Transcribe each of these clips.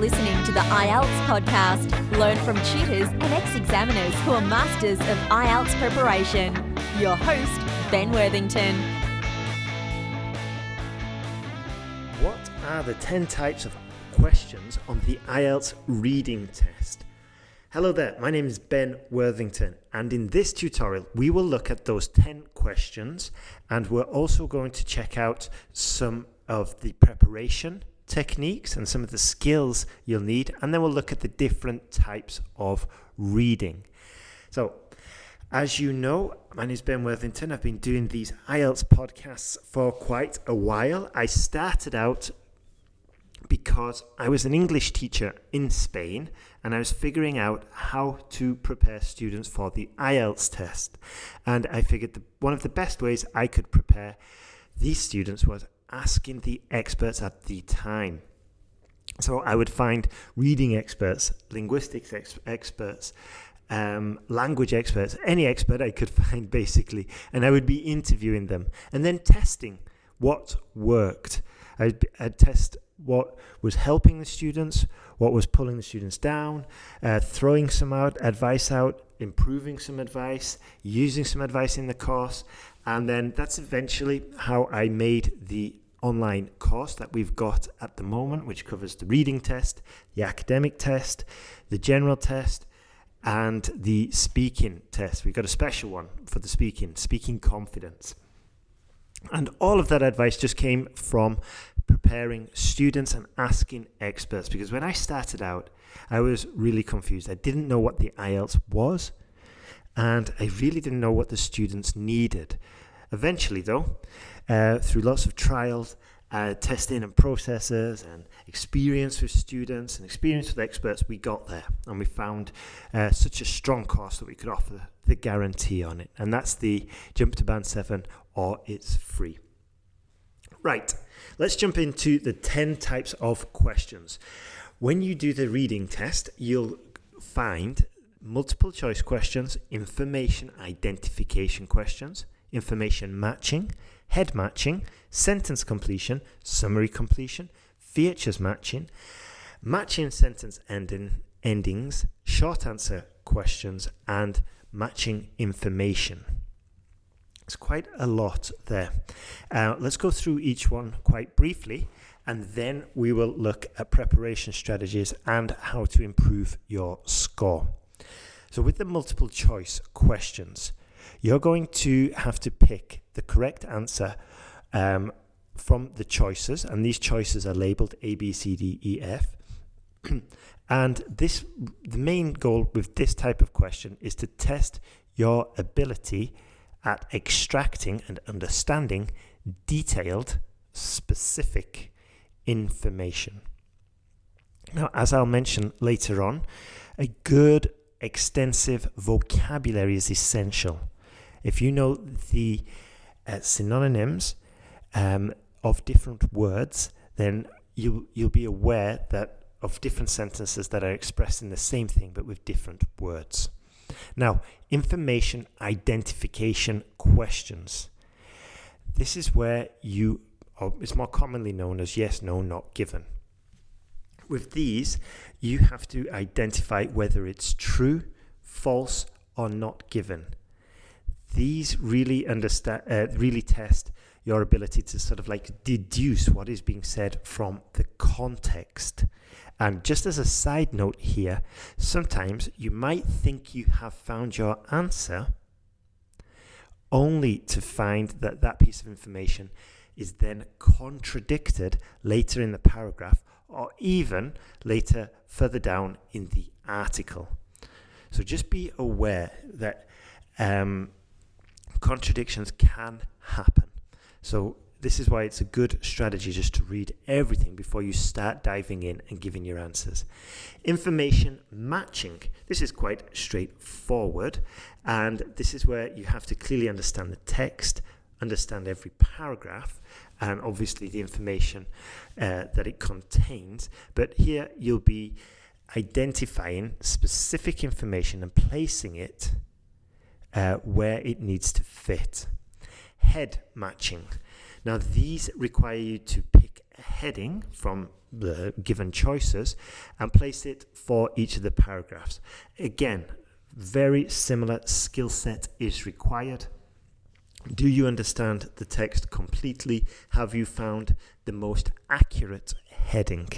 listening to the IELTS podcast. Learn from tutors and ex-examiners who are masters of IELTS preparation. Your host, Ben Worthington. What are the 10 types of questions on the IELTS reading test? Hello there, my name is Ben Worthington, and in this tutorial we will look at those 10 questions, and we're also going to check out some of the preparation techniques and some of the skills you'll need, and then we'll look at the different types of reading. So, as you know, my name is Ben Worthington. I've been doing these IELTS podcasts for quite a while. I started out because I was an English teacher in Spain, and I was figuring out how to prepare students for the IELTS test. And I figured one of the best ways I could prepare these students was asking the experts at the time. So I would find reading experts, linguistics experts, language experts, any expert I could find basically, and I would be interviewing them and then testing what worked. I'd test what was helping the students, what was pulling the students down, throwing some advice out, improving some advice, using some advice in the course, and then that's eventually how I made the online course that we've got at the moment, which covers the reading test, the academic test, the general test, and the speaking test. We've got a special one for the speaking confidence. And all of that advice just came from preparing students and asking experts, because when I started out, I was really confused. I didn't know what the IELTS was, and I really didn't know what the students needed. Eventually, though, through lots of trials, testing and processes and experience with students and experience with experts, we got there, and we found such a strong course that we could offer the guarantee on it, and that's the Jump to Band 7, or it's free. Right, let's jump into the 10 types of questions. When you do the reading test, you'll find multiple choice questions, information identification questions, information matching, head matching, sentence completion, summary completion, features matching, matching sentence endings, short answer questions, and matching information. It's quite a lot there. Let's go through each one quite briefly, and then we will look at preparation strategies and how to improve your score. So with the multiple choice questions, you're going to have to pick the correct answer from the choices, and these choices are labeled A, B, C, D, E, F. And the main goal with this type of question is to test your ability at extracting and understanding detailed, specific information. Now, as I'll mention later on, a good, extensive vocabulary is essential. If you know the synonyms of different words, then you'll be aware that of different sentences that are expressing the same thing but with different words. Now, information identification questions. This is where it's more commonly known as yes, no, not given. With these, you have to identify whether it's true, false, or not given. These really test your ability to sort of like deduce what is being said from the context. And just as a side note here, sometimes you might think you have found your answer only to find that piece of information is then contradicted later in the paragraph, or even later further down in the article. So just be aware that contradictions can happen. So this is why it's a good strategy just to read everything before you start diving in and giving your answers. Information matching. This is quite straightforward, and this is where you have to clearly understand the text, understand every paragraph, and obviously the information that it contains. But here you'll be identifying specific information and placing it where it needs to fit. Head matching. Now, these require you to pick a heading from the given choices and place it for each of the paragraphs. Again, very similar skill set is required. Do you understand the text completely? Have you found the most accurate heading?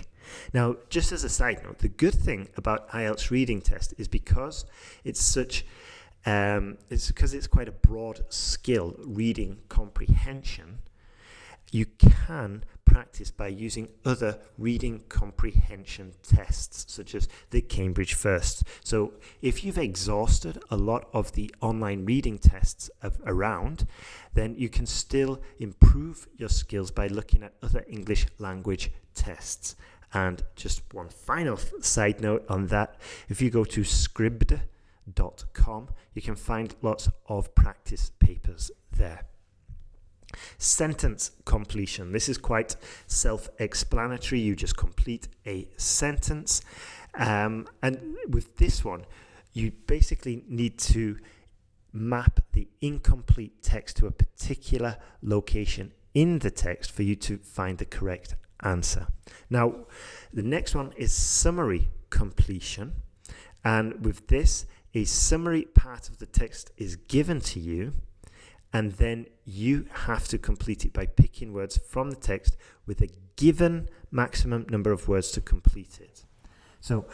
Now, just as a side note, the good thing about IELTS reading test is because it's quite a broad skill, reading comprehension. You can practice by using other reading comprehension tests, such as the Cambridge First. So if you've exhausted a lot of the online reading tests around, then you can still improve your skills by looking at other English language tests. And just one final side note on that, if you go to scribd.com, you can find lots of practice papers there. Sentence completion. This is quite self-explanatory. You just complete a sentence. And with this one, you basically need to map the incomplete text to a particular location in the text for you to find the correct answer. Now, the next one is summary completion. And with this, a summary part of the text is given to you, and then you have to complete it by picking words from the text with a given maximum number of words to complete it. So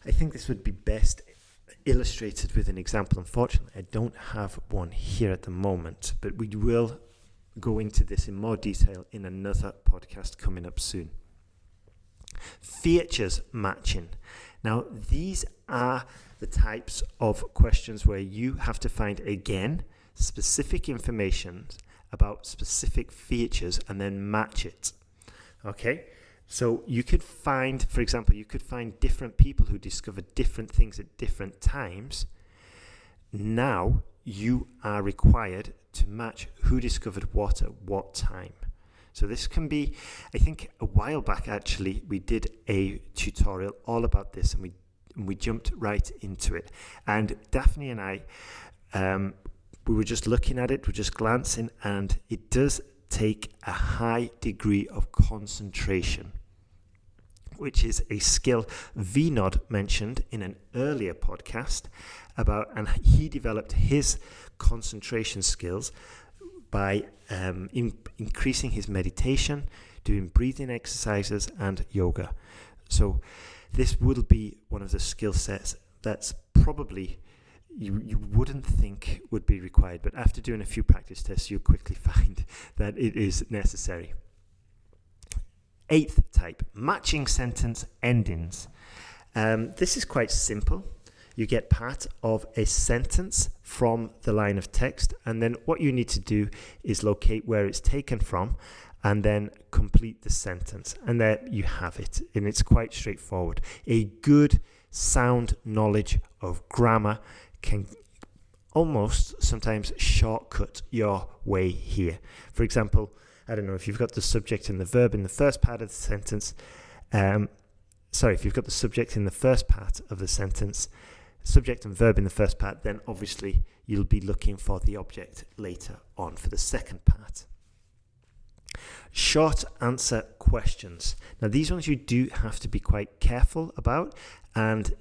I think this would be best illustrated with an example. Unfortunately, I don't have one here at the moment, but we will go into this in more detail in another podcast coming up soon. Features matching. Now, these are the types of questions where you have to find, again, specific information about specific features and then match it. Okay? So you could find, for example, different people who discovered different things at different times. Now you are required to match who discovered what at what time. So this can be, I think a while back actually, we did a tutorial all about this, and we jumped right into it. And Daphne and I, we were just looking at it, we're just glancing, and it does take a high degree of concentration, which is a skill Vinod mentioned in an earlier podcast about, and he developed his concentration skills by increasing his meditation, doing breathing exercises and yoga. So this will be one of the skill sets that's probably you wouldn't think would be required, but after doing a few practice tests, you'll quickly find that it is necessary. 8th type, matching sentence endings. This is quite simple. You get part of a sentence from the line of text, and then what you need to do is locate where it's taken from and then complete the sentence. And there you have it, and it's quite straightforward. A good, sound knowledge of grammar can almost sometimes shortcut your way here. For example, I don't know, if you've got the subject and the verb in the first part of the sentence, if you've got the subject in the first part of the sentence, subject and verb in the first part, then obviously you'll be looking for the object later on for the second part. Short answer questions. Now these ones you do have to be quite careful about, and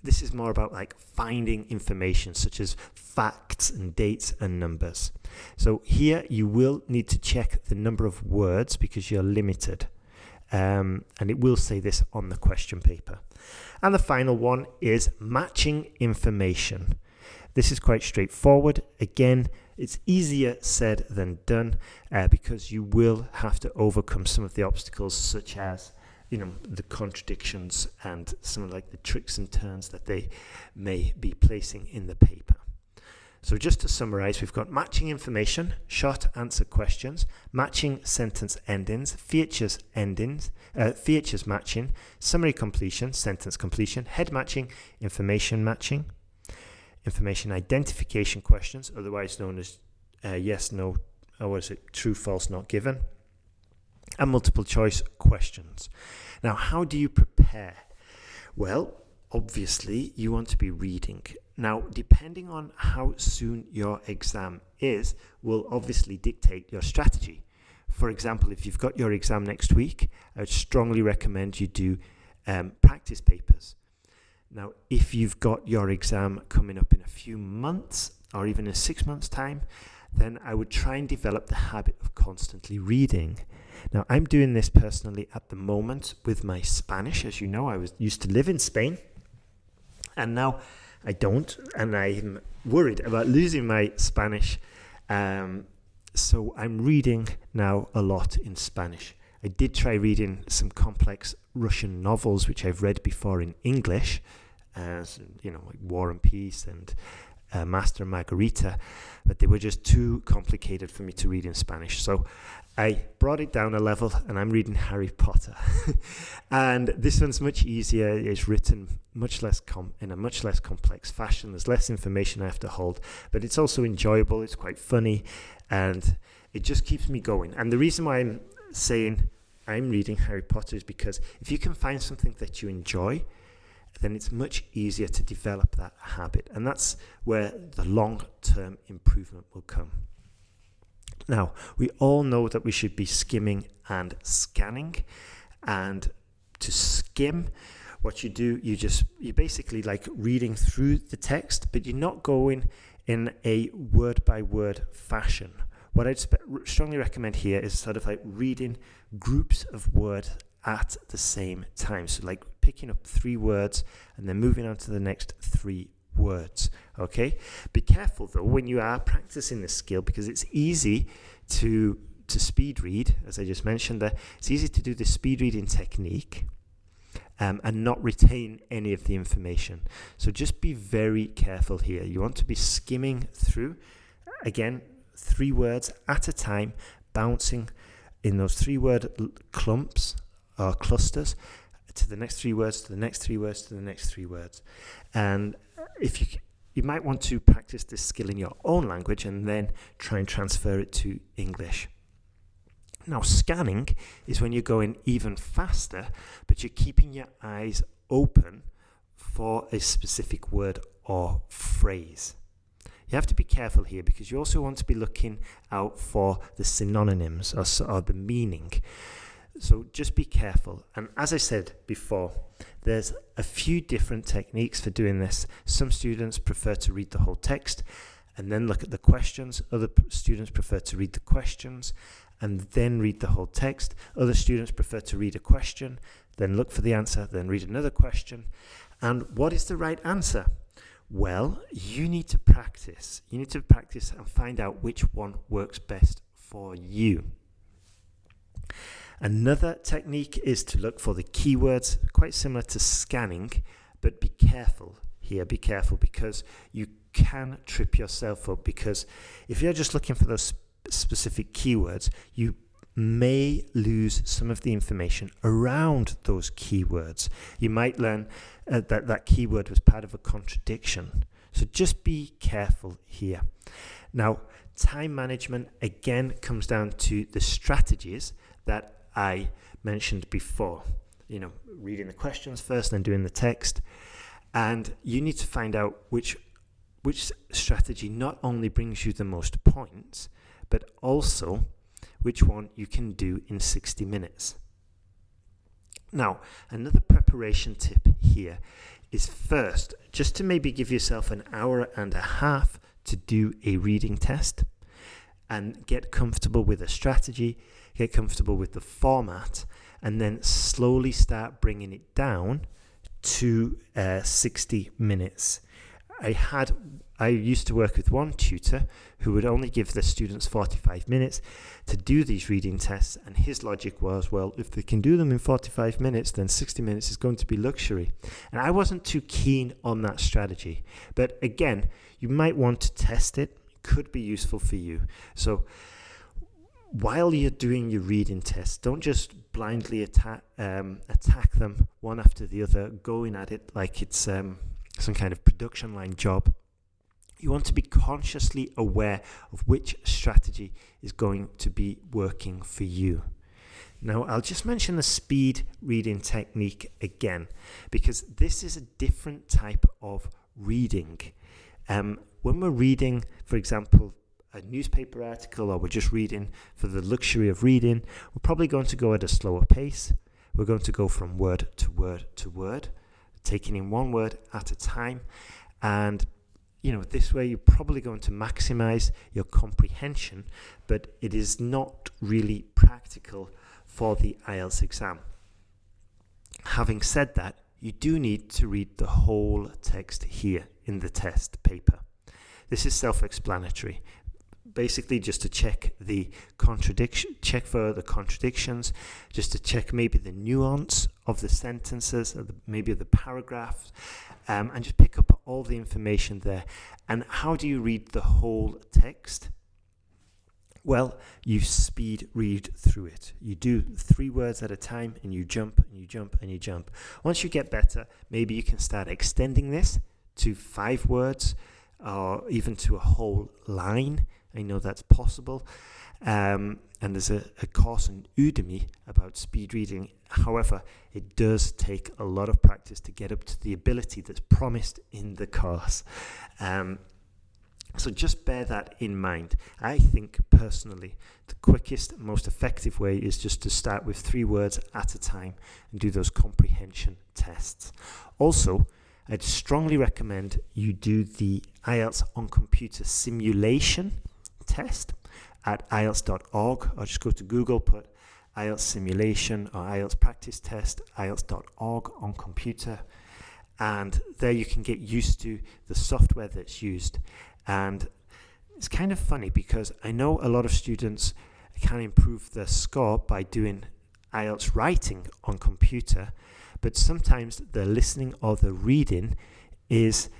this is more about like finding information such as facts and dates and numbers. So here you will need to check the number of words because you're limited. And it will say this on the question paper. And the final one is matching information. This is quite straightforward. Again, it's easier said than done because you will have to overcome some of the obstacles such as the contradictions and some of like the tricks and turns that they may be placing in the paper. So just to summarize, we've got matching information, short answer questions, matching sentence endings, features matching, summary completion, sentence completion, head matching, information identification questions, otherwise known as yes, no, or is it true, false, not given, and multiple choice questions. Now, how do you prepare? Well, obviously, you want to be reading. Now, depending on how soon your exam is, will obviously dictate your strategy. for example, if you've got your exam next week, I would strongly recommend you do practice papers. Now, if you've got your exam coming up in a few months or even in 6 months' time, then I would try and develop the habit of constantly reading. Now, I'm doing this personally at the moment with my Spanish. As you know, I used to live in Spain, and now I don't, and I'm worried about losing my Spanish. So I'm reading now a lot in Spanish. I did try reading some complex Russian novels, which I've read before in English, like War and Peace and Master and Margarita, but they were just too complicated for me to read in Spanish. So I brought it down a level, and I'm reading Harry Potter. And this one's much easier. It's written much less in a much less complex fashion. There's less information I have to hold, but it's also enjoyable. It's quite funny, and it just keeps me going. And the reason why I'm saying I'm reading Harry Potter is because if you can find something that you enjoy, then it's much easier to develop that habit. And that's where the long-term improvement will come. Now, we all know that we should be skimming and scanning. And to skim, what you do, you basically like reading through the text, but you're not going in a word-by-word fashion. What I'd strongly recommend here is sort of like reading groups of words at the same time. So like picking up 3 words and then moving on to the next 3 words. Okay? Be careful though when you are practicing this skill, because it's easy to speed read, as I just mentioned there. It's easy to do the speed reading technique and not retain any of the information. So just be very careful here. You want to be skimming through, again, 3 words at a time, bouncing in those 3-word clumps or clusters to the next 3 words, to the next 3 words, to the next 3 words. And if you might want to practice this skill in your own language and then try and transfer it to English. Now, scanning is when you're going even faster, but you're keeping your eyes open for a specific word or phrase. You have to be careful here because you also want to be looking out for the synonyms or the meaning. So just be careful. And as I said before, there's a few different techniques for doing this. Some students prefer to read the whole text and then look at the questions. Other students prefer to read the questions and then read the whole text. Other students prefer to read a question, then look for the answer, then read another question. And what is the right answer? Well, you need to practice. You need to practice and find out which one works best for you. Another technique is to look for the keywords, quite similar to scanning, but be careful here. Be careful because you can trip yourself up, because if you're just looking for those specific keywords, you may lose some of the information around those keywords. You might learn that keyword was part of a contradiction. So just be careful here. Now, time management again comes down to the strategies that I mentioned before. Reading the questions first, then doing the text. And you need to find out which strategy not only brings you the most points, but also which one you can do in 60 minutes. Now, another preparation tip here is first, just to maybe give yourself an hour and a half to do a reading test and get comfortable with a strategy, get comfortable with the format, and then slowly start bringing it down to 60 minutes. I used to work with one tutor who would only give the students 45 minutes to do these reading tests, and his logic was, well, if they can do them in 45 minutes, then 60 minutes is going to be luxury. And I wasn't too keen on that strategy. But again, you might want to test it. It could be useful for you. So while you're doing your reading tests, don't just blindly attack them one after the other, going at it like it's some kind of production line job. You want to be consciously aware of which strategy is going to be working for you. Now, I'll just mention the speed reading technique again, because this is a different type of reading. When we're reading, for example, a newspaper article or we're just reading for the luxury of reading, we're probably going to go at a slower pace. We're going to go from word to word to word, taking in one word at a time. And, this way you're probably going to maximize your comprehension, but it is not really practical for the IELTS exam. Having said that, you do need to read the whole text here in the test paper. This is self-explanatory. Basically just to check check for the contradictions, just to check maybe the nuance of the sentences, or maybe the paragraphs, and just pick up all the information there. And how do you read the whole text? Well, you speed read through it. You do 3 words at a time, and you jump and you jump and you jump. Once you get better, maybe you can start extending this to 5 words or even to a whole line. I know that's possible. And there's a course on Udemy about speed reading. However, it does take a lot of practice to get up to the ability that's promised in the course. So just bear that in mind. I think personally the quickest, most effective way is just to start with 3 words at a time and do those comprehension tests. Also, I'd strongly recommend you do the IELTS on computer simulation test at IELTS.org, or just go to Google, put IELTS simulation or IELTS practice test, IELTS.org on computer, and there you can get used to the software that's used. And it's kind of funny because I know a lot of students can improve their score by doing IELTS writing on computer, but sometimes the listening or the reading is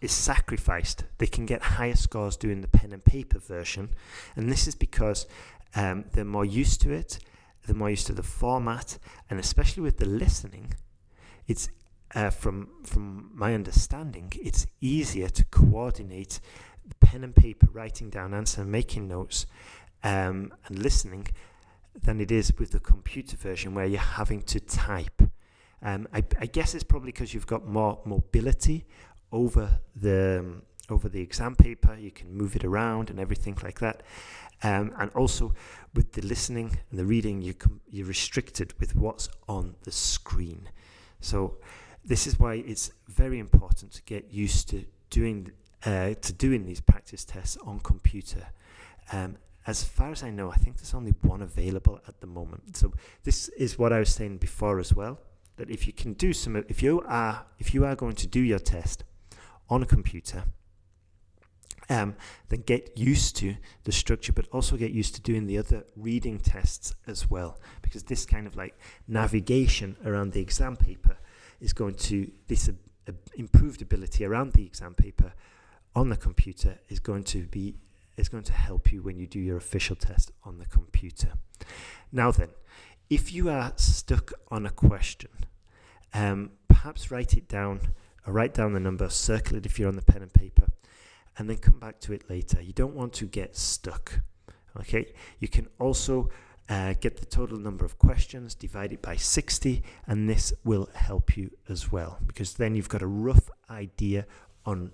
sacrificed. They can get higher scores doing the pen and paper version, and this is because they're more used to it, they're more used to the format, and especially with the listening, it's from my understanding, it's easier to coordinate the pen and paper, writing down answer, making notes, and listening than it is with the computer version where you're having to type. I guess it's probably because you've got more mobility over the exam paper. You can move it around and everything like that. And also with the listening and the reading, you're restricted with what's on the screen. So this is why it's very important to get used to doing these practice tests on computer. As far as I know, I think there's only one available at the moment. So this is what I was saying before as well, that if you can do if you are going to do your test on a computer, then get used to the structure, but also get used to doing the other reading tests as well, because this kind of like navigation around the exam paper is going to, this improved ability around the exam paper on the computer is going to help you when you do your official test on the computer. Now then, if you are stuck on a question, perhaps write it down, or write down the number, circle it if you're on the pen and paper, and then come back to it later. You don't want to get stuck. Okay, you can also get the total number of questions, divide it by 60, and this will help you as well, because then you've got a rough idea on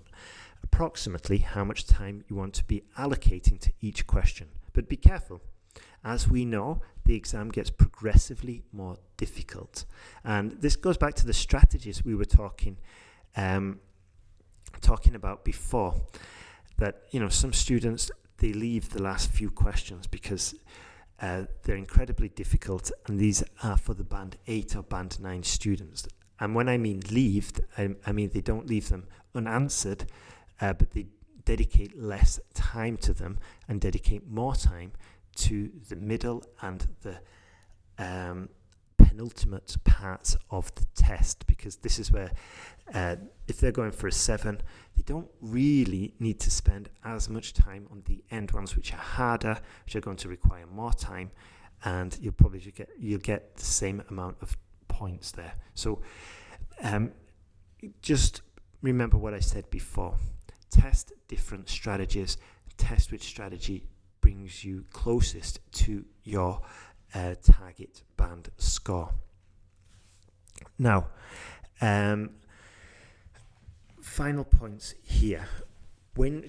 approximately how much time you want to be allocating to each question. But be careful. As we know, the exam gets progressively more difficult. And this goes back to the strategies we were talking about before, that some students, they leave the last few questions because they're incredibly difficult, and these are for the Band 8 or Band 9 students. And when I mean leave, I mean they don't leave them unanswered, but they dedicate less time to them and dedicate more time to the middle and the penultimate parts of the test, because this is where if they're going for a 7, they don't really need to spend as much time on the end ones, which are harder, which are going to require more time, and you'll get the same amount of points there. So just remember what I said before. Test different strategies. Test which strategy brings you closest to your target band score. Now, final points here.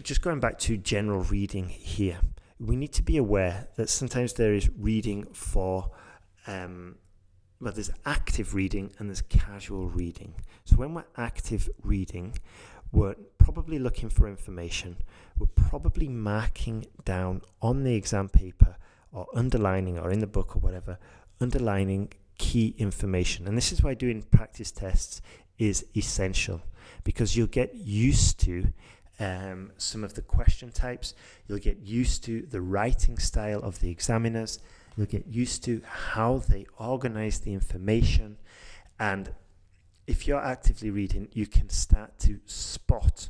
just going back to general reading here, we need to be aware that sometimes there is reading for, there's active reading and there's casual reading. So when we're active reading, we're probably looking for information. We're probably marking down on the exam paper or underlining, or in the book or whatever, underlining key information. And this is why doing practice tests is essential, because you'll get used to some of the question types. You'll get used to the writing style of the examiners. You'll get used to how they organize the information. And if you're actively reading, you can start to spot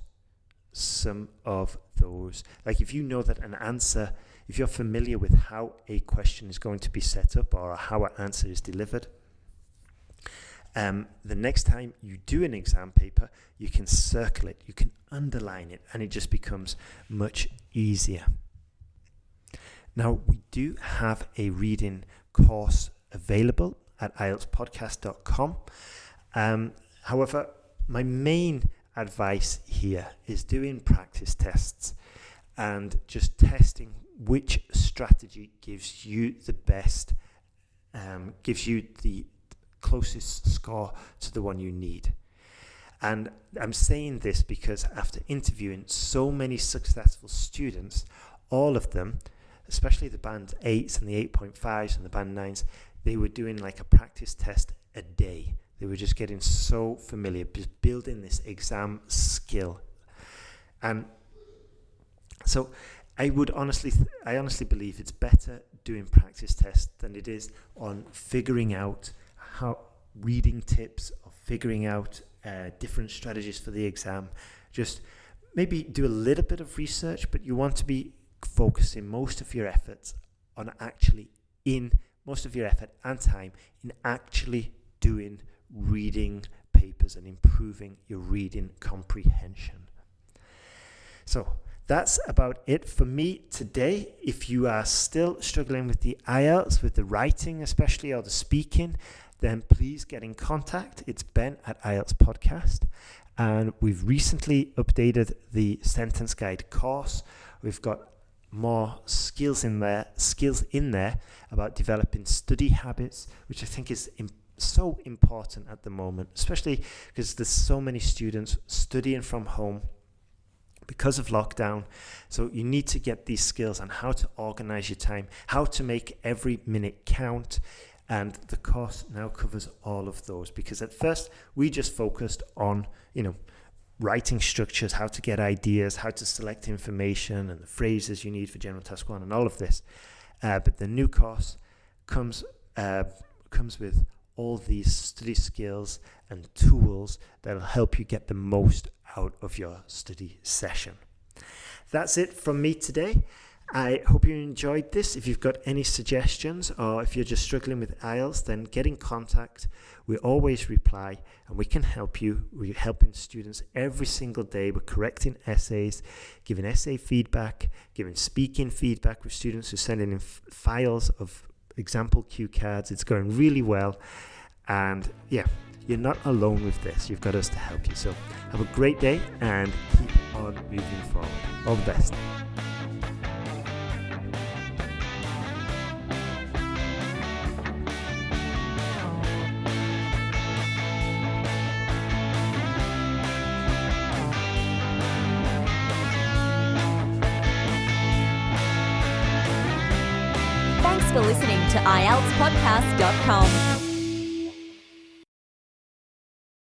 some of those. Like if you know that an answer, if you're familiar with how a question is going to be set up or how an answer is delivered, the next time you do an exam paper, you can circle it, you can underline it, and it just becomes much easier. Now, we do have a reading course available at IELTSPodcast.com. However, my main advice here is doing practice tests and just testing which strategy gives you the best, gives you the closest score to the one you need. And I'm saying this because after interviewing so many successful students, all of them, especially the band 8s and the 8.5s and the band 9s, they were doing like a practice test a day. They were just getting so familiar, just building this exam skill. And so I honestly believe it's better doing practice tests than it is on figuring out how reading tips or figuring out different strategies for the exam. Just maybe do a little bit of research, but you want to be focusing most of your efforts on most of your effort and time in actually doing reading papers and improving your reading comprehension. So that's about it for me today. If you are still struggling with the IELTS, with the writing especially, or the speaking, then please get in contact. It's Ben at IELTS Podcast. And we've recently updated the sentence guide course. We've got more skills in there about developing study habits, which I think is so important at the moment, especially because there's so many students studying from home because of lockdown. So you need to get these skills on how to organize your time, how to make every minute count. And the course now covers all of those, because at first we just focused on, writing structures, how to get ideas, how to select information and the phrases you need for General Task 1 and all of this. But the new course comes with all these study skills and tools that will help you get the most out of your study session. That's it from me today. I hope you enjoyed this. If you've got any suggestions or if you're just struggling with IELTS, then get in contact. We always reply and we can help you. We're helping students every single day. We're correcting essays, giving essay feedback, giving speaking feedback with students who send in files of example cue cards. It's going really well. And yeah, you're not alone with this. You've got us to help you. So have a great day and keep on moving forward. All the best. Thanks for listening to IELTSPodcast.com.